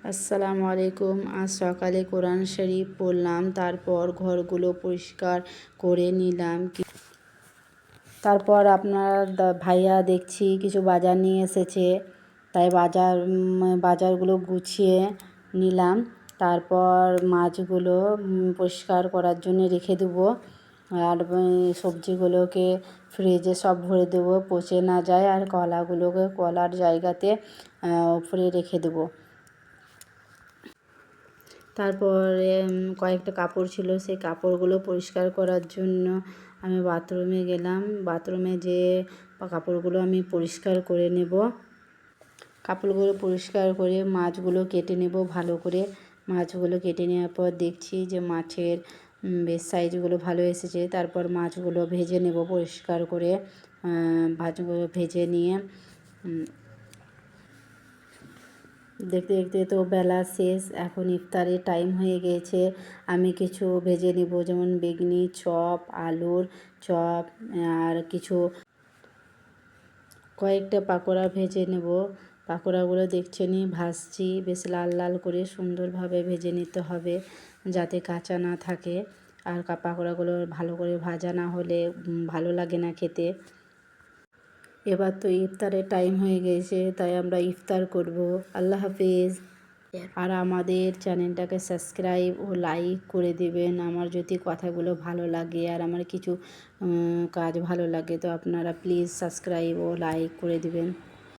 আসসালামু আলাইকুম। আজ সকালে কোরআন শরীফ পড়লাম, তারপর ঘরগুলো পরিষ্কার করে নিলাম। তারপর আপনার ভাইয়া দেখছি কিছু বাজার নিয়ে এসেছে, তাই বাজারগুলো গুছিয়ে নিলাম। তারপর মাছগুলো পরিষ্কার করার জন্য রেখে দেবো, আর সবজিগুলোকে ফ্রিজে সব ভরে দেবো, পচে না যায়। আর কলাগুলোকে কলার জায়গাতে উপরে রেখে দেবো। তারপরে কয়েকটা কাপড় ছিল, সেই কাপড়গুলো পরিষ্কার করার জন্য আমি বাথরুমে গেলাম। বাথরুমে যেয়ে কাপড়গুলো আমি পরিষ্কার করে নেব। কাপড়গুলো পরিষ্কার করে মাছগুলো কেটে নেব ভালো করে। মাছগুলো কেটে নেওয়ার পর দেখছি যে মাছের বেশ সাইজগুলো ভালো এসেছে। তারপর মাছগুলো ভেজে নেব পরিষ্কার করে। মাছগুলো ভেজে নিয়ে দেখতে দেখতে তো বেলা শেষ, এখন ইফতারের টাইম হয়ে গিয়েছে। আমি কিছু ভেজে নেব, যেমন বেগুনি চপ, আলুর চপ, আর কয়েকটা পাকোড়া ভেজে নেব। পাকোড়াগুলো দেখছেনই ভাজছি, বেশ লাল লাল করে সুন্দরভাবে ভেজে নিতে হবে, যাতে কাঁচা না থাকে। আর পাকোড়াগুলো ভালো করে ভাজা না হলে ভালো লাগে না খেতে। এবার তো ইফতারের টাইম হয়ে গেছে, তাই আমরা ইফতার করব। আল্লাহ হাফিজ। আর আমাদের চ্যানেলটাকে সাবস্ক্রাইব ও লাইক করে দেবেন। আমার যদি কথাগুলো ভালো লাগে আর আমার কিছু কাজ ভালো লাগে, তো আপনারা প্লিজ সাবস্ক্রাইব ও লাইক করে দেবেন।